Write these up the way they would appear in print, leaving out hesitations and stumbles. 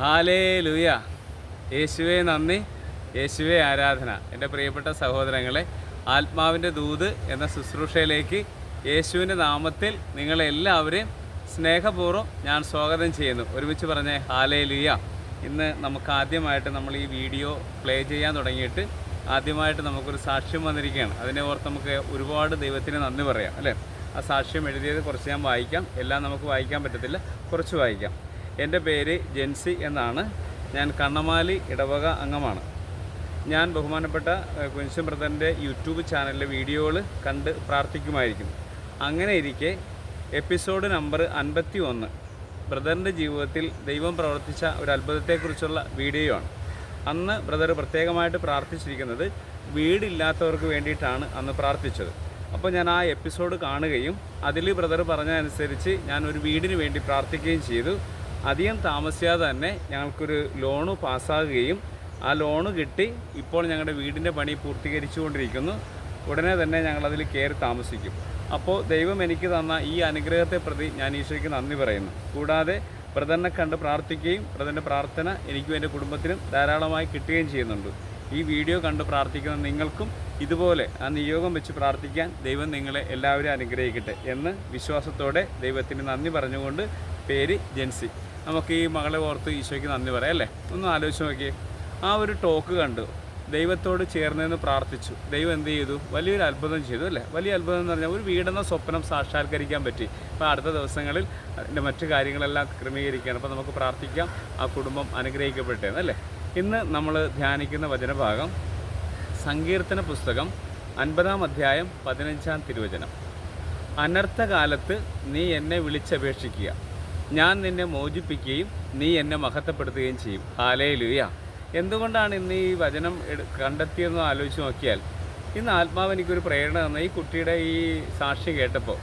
Hallelujah. യേശുവേ നന്ദി, യേശുവേ ആരാധന. എൻ്റെ പ്രിയപ്പെട്ട സഹോദരങ്ങളെ, ആത്മാവിൻ്റെ ദൂത് എന്ന ശുശ്രൂഷയിലേക്ക് യേശുവിൻ്റെ നാമത്തിൽ നിങ്ങളെല്ലാവരെയും സ്നേഹപൂർവ്വം ഞാൻ സ്വാഗതം ചെയ്യുന്നു. ഒരുമിച്ച് പറഞ്ഞേ ഹാലേലൂയ. ഇന്ന് നമുക്ക് ആദ്യമായിട്ട് നമ്മൾ ഈ വീഡിയോ പ്ലേ ചെയ്യാൻ തുടങ്ങിയിട്ട് ആദ്യമായിട്ട് നമുക്കൊരു സാക്ഷ്യം വന്നിരിക്കുകയാണ്. അതിനെ ഓർത്ത് നമുക്ക് ഒരുപാട് ദൈവത്തിന് നന്ദി പറയാം, അല്ലേ? ആ സാക്ഷ്യം എഴുതിയത് കുറച്ച് ഞാൻ വായിക്കാം. എല്ലാം നമുക്ക് വായിക്കാൻ പറ്റത്തില്ല, കുറച്ച് വായിക്കാം. എൻ്റെ പേര് ജെൻസി എന്നാണ്. ഞാൻ കണ്ണമാലി ഇടവക അംഗമാണ്. ഞാൻ ബഹുമാനപ്പെട്ട കുഞ്ചൻ ബ്രദറിൻ്റെ യൂട്യൂബ് ചാനലിലെ വീഡിയോകൾ കണ്ട് പ്രാർത്ഥിക്കുമായിരിക്കും. അങ്ങനെ ഇരിക്കെ എപ്പിസോഡ് നമ്പർ 51 ബ്രദറിൻ്റെ ജീവിതത്തിൽ ദൈവം പ്രവർത്തിച്ച ഒരു അത്ഭുതത്തെക്കുറിച്ചുള്ള വീഡിയോ ആണ്. അന്ന് ബ്രദർ പ്രത്യേകമായിട്ട് പ്രാർത്ഥിച്ചിരിക്കുന്നത് വീടില്ലാത്തവർക്ക് വേണ്ടിയിട്ടാണ് അന്ന് പ്രാർത്ഥിച്ചത്. അപ്പോൾ ഞാൻ ആ എപ്പിസോഡ് കാണുകയും അതിൽ ബ്രദർ പറഞ്ഞതനുസരിച്ച് ഞാൻ ഒരു വീടിന് വേണ്ടി പ്രാർത്ഥിക്കുകയും ചെയ്തു. അധികം താമസിയാതെ തന്നെ ഞങ്ങൾക്കൊരു ലോണ് പാസ്സാകുകയും ആ ലോണ് കിട്ടി. ഇപ്പോൾ ഞങ്ങളുടെ വീടിൻ്റെ പണി പൂർത്തീകരിച്ചു കൊണ്ടിരിക്കുന്നു. ഉടനെ തന്നെ ഞങ്ങളതിൽ കയറി താമസിക്കും. അപ്പോൾ ദൈവം എനിക്ക് തന്ന ഈ അനുഗ്രഹത്തെ പ്രതി ഞാൻ ഈശോയ്ക്ക് നന്ദി പറയുന്നു. കൂടാതെ ബ്രദറിനെ കണ്ട് പ്രാർത്ഥിക്കുകയും ബ്രദറിൻ്റെ പ്രാർത്ഥന എനിക്കും എൻ്റെ കുടുംബത്തിനും ധാരാളമായി കിട്ടുകയും ചെയ്യുന്നുണ്ട്. ഈ വീഡിയോ കണ്ട് പ്രാർത്ഥിക്കുന്ന നിങ്ങൾക്കും ഇതുപോലെ ആ നിയോഗം വെച്ച് പ്രാർത്ഥിക്കാൻ ദൈവം നിങ്ങളെ എല്ലാവരും അനുഗ്രഹിക്കട്ടെ എന്ന് വിശ്വാസത്തോടെ ദൈവത്തിന് നന്ദി പറഞ്ഞുകൊണ്ട്, പേര് ജെൻസി. നമുക്ക് ഈ മകളെ ഓർത്ത് ഈശോയ്ക്ക് നന്ദി പറയാം, അല്ലേ? ഒന്ന് ആലോചിച്ച് നോക്കിയേ. ആ ഒരു ടോക്ക് കണ്ടു, ദൈവത്തോട് ചേർന്നെന്ന് പ്രാർത്ഥിച്ചു. ദൈവം എന്ത് ചെയ്തു? വലിയൊരു അത്ഭുതം ചെയ്തു, അല്ലേ? വലിയ അത്ഭുതം എന്ന് പറഞ്ഞാൽ ഒരു വീടെന്ന സ്വപ്നം സാക്ഷാത്കരിക്കാൻ പറ്റി. അപ്പോൾ അടുത്ത ദിവസങ്ങളിൽ അതിൻ്റെ മറ്റു കാര്യങ്ങളെല്ലാം ക്രമീകരിക്കുകയാണ്. അപ്പോൾ നമുക്ക് പ്രാർത്ഥിക്കാം ആ കുടുംബം അനുഗ്രഹിക്കപ്പെട്ടേന്ന്, അല്ലേ? ഇന്ന് നമ്മൾ ധ്യാനിക്കുന്ന വചനഭാഗം സങ്കീർത്തന പുസ്തകം 50-ാം അധ്യായം 15-ാം തിരുവചനം. അനർത്ഥകാലത്ത് നീ എന്നെ വിളിച്ചപേക്ഷിക്കുക, ഞാൻ നിന്നെ മോചിപ്പിക്കുകയും നീ എന്നെ മഹത്വപ്പെടുത്തുകയും ചെയ്യും. ഹല്ലേലൂയ. എന്തുകൊണ്ടാണ് ഇന്ന് ഈ വചനം കണ്ടെത്തിയെന്ന് ആലോചിച്ച് നോക്കിയാൽ, ഇന്ന് ആത്മാവ് എനിക്കൊരു പ്രേരണ തന്ന ഈ കുട്ടിയുടെ ഈ സാക്ഷി കേട്ടപ്പോൾ,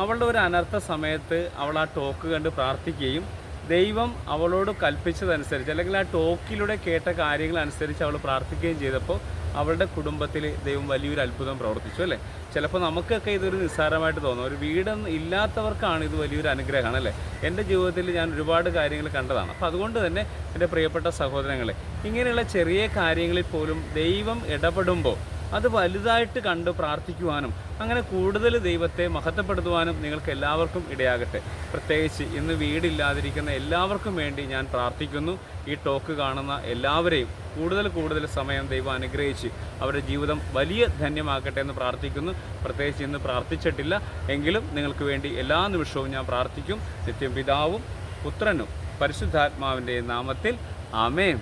അവളുടെ ഒരു അനർത്ഥ സമയത്ത് അവൾ ആ ടോക്ക് കണ്ട് പ്രാർത്ഥിക്കുകയും ദൈവം അവളോട് കൽപ്പിച്ചതനുസരിച്ച്, അല്ലെങ്കിൽ ആ ടോക്കിലൂടെ കേട്ട കാര്യങ്ങളനുസരിച്ച് അവൾ പ്രാർത്ഥിക്കുകയും ചെയ്തപ്പോൾ അവളുടെ കുടുംബത്തിൽ ദൈവം വലിയൊരു അത്ഭുതം പ്രവർത്തിച്ചു, അല്ലേ? ചിലപ്പോൾ നമുക്കൊക്കെ ഇതൊരു നിസ്സാരമായിട്ട് തോന്നും. ഒരു വീടൊന്നും ഇല്ലാത്തവർക്കാണ് ഇത് വലിയൊരു അനുഗ്രഹമാണ്, അല്ലേ? എൻ്റെ ജീവിതത്തിൽ ഞാൻ ഒരുപാട് കാര്യങ്ങൾ കണ്ടതാണ്. അപ്പോൾ അതുകൊണ്ട് തന്നെ എൻ്റെ പ്രിയപ്പെട്ട സഹോദരങ്ങളെ, ഇങ്ങനെയുള്ള ചെറിയ കാര്യങ്ങളിൽ പോലും ദൈവം ഇടപെടുമ്പോൾ അത് വലുതായിട്ട് കണ്ട് പ്രാർത്ഥിക്കുവാനും അങ്ങനെ കൂടുതൽ ദൈവത്തെ മഹത്വപ്പെടുത്തുവാനും നിങ്ങൾക്ക് എല്ലാവർക്കും ഇടയാകട്ടെ. പ്രത്യേകിച്ച് ഇന്ന് വീടില്ലാതിരിക്കുന്ന എല്ലാവർക്കും വേണ്ടി ഞാൻ പ്രാർത്ഥിക്കുന്നു. ഈ ടോക്ക് കാണുന്ന എല്ലാവരെയും കൂടുതൽ സമയം ദൈവം അനുഗ്രഹിച്ച് അവരുടെ ജീവിതം വലിയ ധന്യമാക്കട്ടെ എന്ന് പ്രാർത്ഥിക്കുന്നു. പ്രത്യേകിച്ച് ഇന്ന് പ്രാർത്ഥിച്ചിട്ടില്ല എങ്കിലും നിങ്ങൾക്ക് വേണ്ടി എല്ലാ നിമിഷവും ഞാൻ പ്രാർത്ഥിക്കും. നിത്യം പിതാവും പുത്രനും പരിശുദ്ധാത്മാവിൻ്റെ നാമത്തിൽ ആമേൻ.